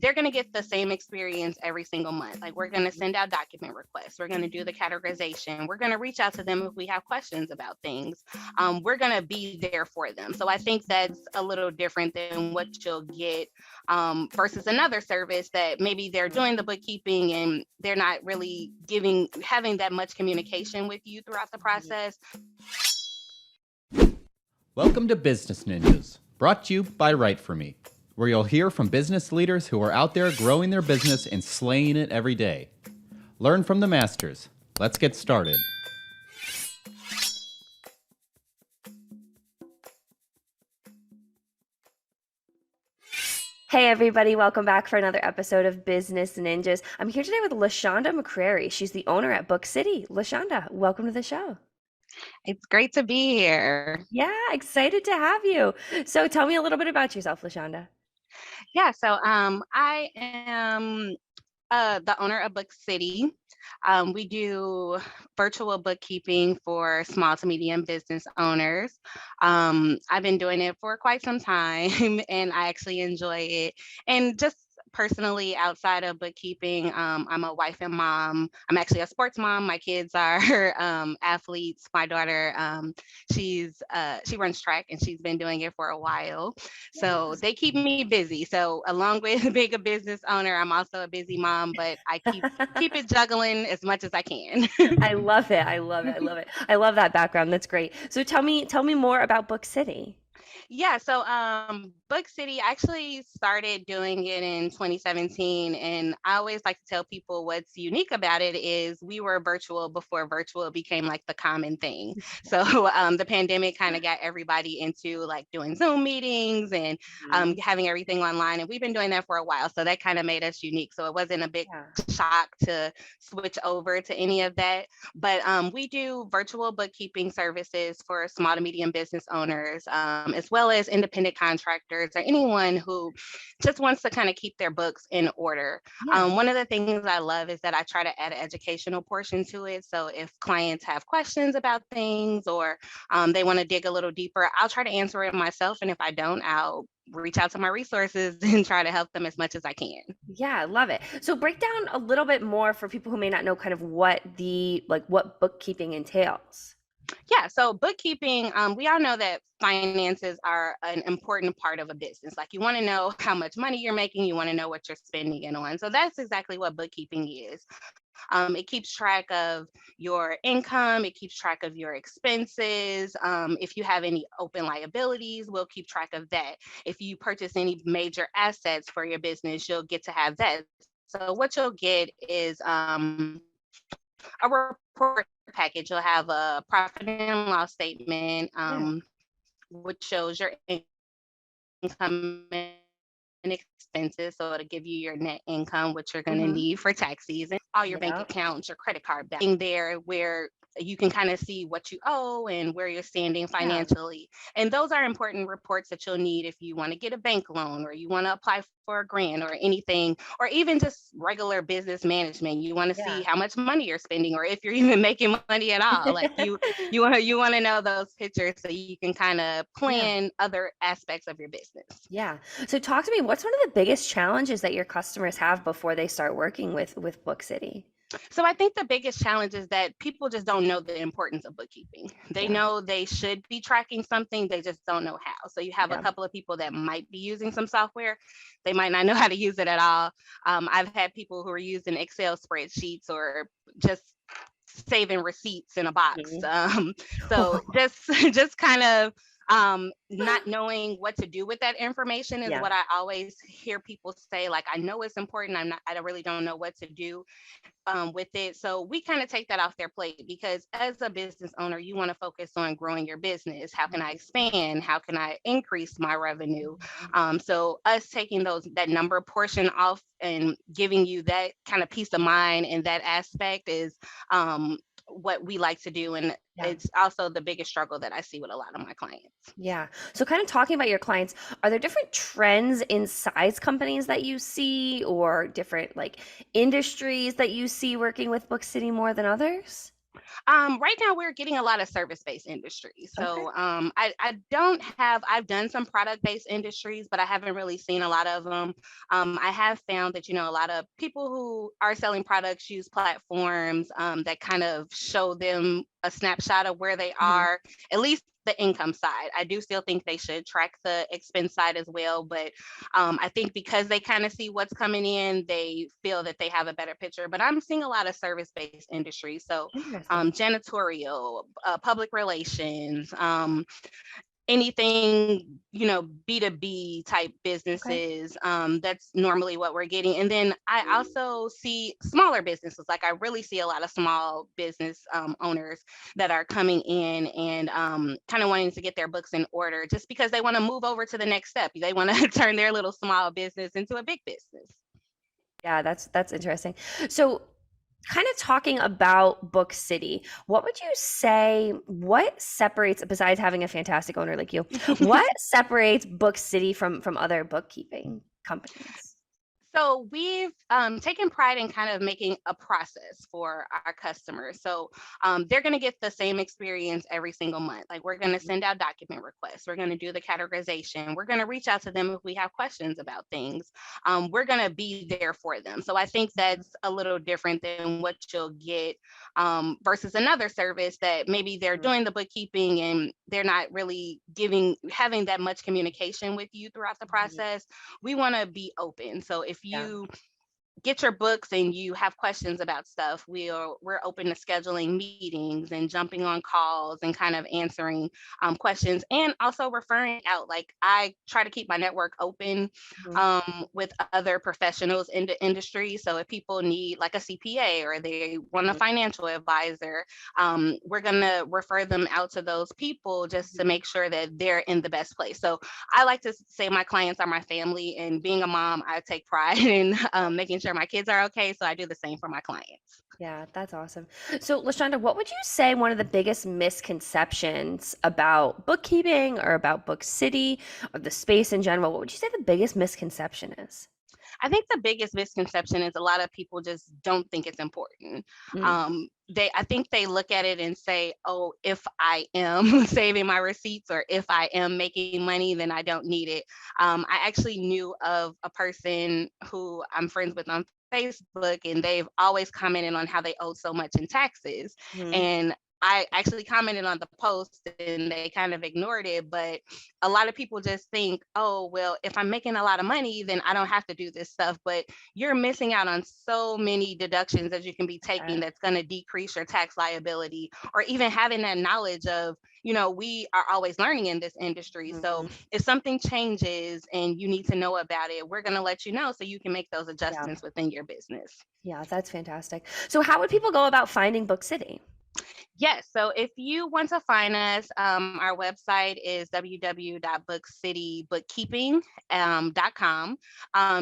they're going to get the same experience every single month. Like we're going to send out document requests. We're going to do the categorization. We're going to reach out to them if we have questions about things. We're going to be there for them. So I think that's a little different than what you'll get versus another service that maybe they're doing the bookkeeping and they're not really having that much communication with you throughout the process. Welcome to Business Ninjas, brought to you by WriteForMe, where you'll hear from business leaders who are out there growing their business and slaying it every day. Learn from the masters. Let's get started. Hey everybody, welcome back for another episode of Business Ninjas. I'm here today with LaShonde McCrary. She's the owner at BookCity. LaShonde, welcome to the show. It's great to be here. Yeah, excited to have you. So tell me a little bit about yourself, LaShonde. Yeah, so I am the owner of BookCity. We do virtual bookkeeping for small to medium business owners. I've been doing it for quite some time and I actually enjoy it. And just personally, outside of bookkeeping, I'm a wife and mom. I'm actually a sports mom. My kids are athletes. My daughter, she runs track and she's been doing it for a while. So they keep me busy. So along with being a business owner, I'm also a busy mom, but I keep it juggling as much as I can. I love it. I love it. I love it. I love that background. That's great. So tell me more about BookCity. Yeah, so BookCity, I actually started doing it in 2017, and I always like to tell people what's unique about it is we were virtual before virtual became like the common thing. So the pandemic kind of got everybody into like doing Zoom meetings and having everything online, and we've been doing that for a while. So that kind of made us unique. So it wasn't a big shock to switch over to any of that. But we do virtual bookkeeping services for small to medium business owners, as well as independent contractors or anyone who just wants to kind of keep their books in order. One of the things I love is that I try to add an educational portion to it. So if clients have questions about things or they want to dig a little deeper, I'll try to answer it myself. And if I don't, I'll reach out to my resources and try to help them as much as I can. Yeah, I love it. So break down a little bit more for people who may not know kind of what what bookkeeping entails. Yeah, so bookkeeping, we all know that finances are an important part of a business. Like you want to know how much money you're making, you want to know what you're spending it on. So that's exactly what bookkeeping is. It keeps track of your income, it keeps track of your expenses. If you have any open liabilities, we'll keep track of that. If you purchase any major assets for your business, you'll get to have that. So what you'll get is a report package. You'll have a profit and loss statement, which shows your income and expenses. So it'll give you your net income, which you're going to need for tax season, all your bank accounts, your credit card balance there, where you can kind of see what you owe and where you're standing financially. And those are important reports that you'll need if you want to get a bank loan or you want to apply for a grant or anything, or even just regular business management. You want to see how much money you're spending or if you're even making money at all. Like you want to know those pictures so you can kind of plan other aspects of your business. Yeah. So talk to me, what's one of the biggest challenges that your customers have before they start working with BookCity? So I think the biggest challenge is that people just don't know the importance of bookkeeping. They know they should be tracking something, they just don't know how. So you have a couple of people that might be using some software, they might not know how to use it at all. I've had people who are using Excel spreadsheets or just saving receipts in a box. So just kind of not knowing what to do with that information is what I always hear people say. Like, I know it's important, I really don't know what to do with it. So we kind of take that off their plate because as a business owner, you want to focus on growing your business. How can I expand? How can I increase my revenue? So us taking that number portion off and giving you that kind of peace of mind and that aspect is what we like to do. And it's also the biggest struggle that I see with a lot of my clients. Yeah. So kind of talking about your clients, are there different trends in size companies that you see or different like industries that you see working with BookCity more than others? Right now we're getting a lot of service-based industries. Okay. So I've done some product-based industries, but I haven't really seen a lot of them. I have found that, a lot of people who are selling products use platforms that kind of show them a snapshot of where they Mhm. are, at least the income side. I do still think they should track the expense side as well, but I think because they kind of see what's coming in, they feel that they have a better picture. But I'm seeing a lot of service-based industries. So Interesting. janitorial, public relations, anything, B2B type Okay. businesses. That's normally what we're getting. And then I also see smaller businesses. Like I really see a lot of small business owners that are coming in and kind of wanting to get their books in order just because they want to move over to the next step. They want to turn their little small business into a big business. Yeah, that's interesting. So, kind of talking about Book City, what would you say, what separates, besides having a fantastic owner like you, what separates Book City from other bookkeeping companies? So we've taken pride in kind of making a process for our customers. So they're going to get the same experience every single month. Like we're going to send out document requests. We're going to do the categorization. We're going to reach out to them if we have questions about things. We're going to be there for them. So I think that's a little different than what you'll get versus another service that maybe they're Mhm. doing the bookkeeping and they're not really having that much communication with you throughout the Mhm. process. We want to be open. So if Yeah. you get your books and you have questions about stuff, we're open to scheduling meetings and jumping on calls and kind of answering questions and also referring out. Like I try to keep my network open Mhm. with other professionals in the industry. So if people need like a CPA or they want a Mhm. financial advisor, we're gonna refer them out to those people just to Mhm. make sure that they're in the best place. So I like to say my clients are my family, and being a mom, I take pride in making sure my kids are okay. So I do the same for my clients. Yeah, that's awesome. So, LaShonda, what would you say one of the biggest misconceptions about bookkeeping or about Book City or the space in general? What would you say the biggest misconception is? I think the biggest misconception is a lot of people just don't think it's important. Mm. I think they look at it and say, "Oh, if I am saving my receipts or if I am making money, then I don't need it." I actually knew of a person who I'm friends with on Facebook, and they've always commented on how they owed so much in taxes. Mhm. And I actually commented on the post and they kind of ignored it, but a lot of people just think, oh, well, if I'm making a lot of money, then I don't have to do this stuff. But you're missing out on so many deductions that you can be taking that's going to decrease your tax liability, or even having that knowledge of, we are always learning in this industry. So Mhm. if something changes and you need to know about it, we're going to let you know so you can make those Yeah. adjustments within your business. Yeah, that's fantastic. So, how would people go about finding Book City? Yes. So if you want to find us, our website is www.bookcitybookkeeping.com.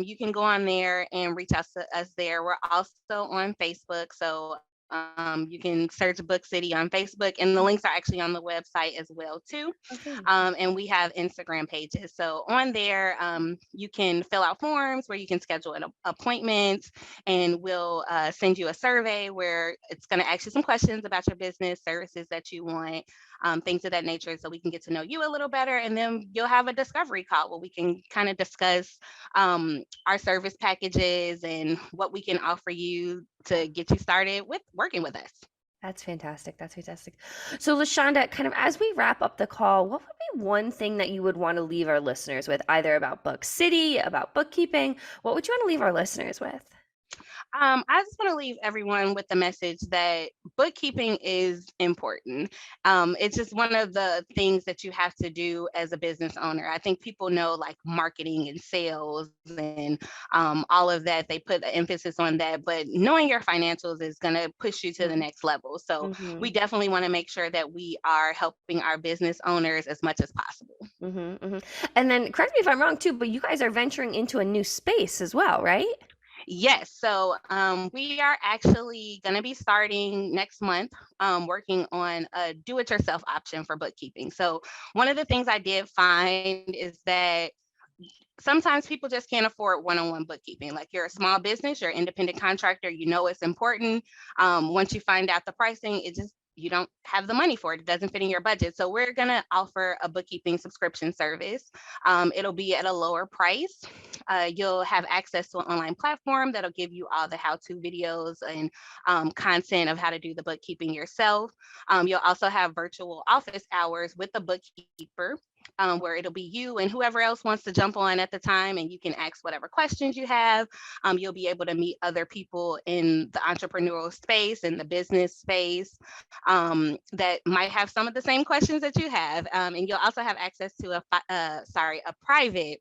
You can go on there and reach out to us there. We're also on Facebook. So you can search Book City on Facebook, and the links are actually on the website as well too. Okay. And we have Instagram pages. So on there, you can fill out forms where you can schedule an appointment, and we'll send you a survey where it's going to ask you some questions about your business, services that you want, things of that nature, so we can get to know you a little better. And then you'll have a discovery call where we can kind of discuss our service packages and what we can offer you to get you started with working with us. That's fantastic. That's fantastic. So, LaShonda, kind of as we wrap up the call, what would be one thing that you would want to leave our listeners with, either about Book City, about bookkeeping? What would you want to leave our listeners with? I just want to leave everyone with the message that bookkeeping is important. It's just one of the things that you have to do as a business owner. I think people know like marketing and sales and all of that. They put emphasis on that, but knowing your financials is going to push you to the next level. So we Mm-hmm. definitely want to make sure that we are helping our business owners as much as possible. Mm-hmm. Hmm. And then, correct me if I'm wrong too, but you guys are venturing into a new space as well, right? Yes, so we are actually going to be starting next month working on a do it yourself option for bookkeeping. So, one of the things I did find is that sometimes people just can't afford one-on-one bookkeeping. Like you're a small business, you're an independent contractor, you know it's important. Once you find out the pricing, you don't have the money for it. It doesn't fit in your budget. So we're going to offer a bookkeeping subscription service. It'll be at a lower price. You'll have access to an online platform that'll give you all the how-to videos and content of how to do the bookkeeping yourself. You'll also have virtual office hours with the bookkeeper, where it'll be you and whoever else wants to jump on at the time, and you can ask whatever questions you have. You'll be able to meet other people in the entrepreneurial space and the business space that might have some of the same questions that you have. And you'll also have access to a private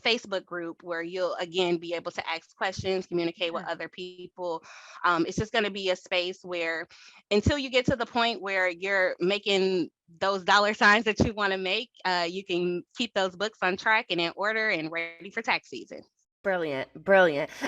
Facebook group where you'll again be able to ask questions, communicate with other people. It's just going to be a space where until you get to the point where you're making those dollar signs that you want to make, you can keep those books on track and in order and ready for tax season. Brilliant.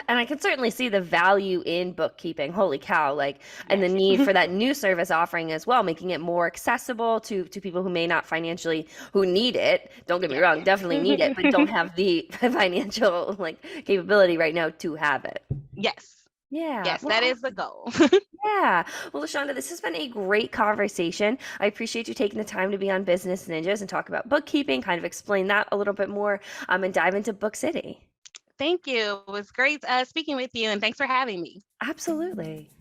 And I can certainly see the value in bookkeeping. Holy cow. Like, and the need for that new service offering as well, making it more accessible to people who may not financially, who need it. Don't get me wrong, definitely need it, but don't have the financial capability right now to have it. Yes. Yeah. Yes, that is the goal. Yeah. Well, LaShonde, this has been a great conversation. I appreciate you taking the time to be on Business Ninjas and talk about bookkeeping, kind of explain that a little bit more, and dive into BookCity. Thank you. It was great speaking with you, and thanks for having me. Absolutely.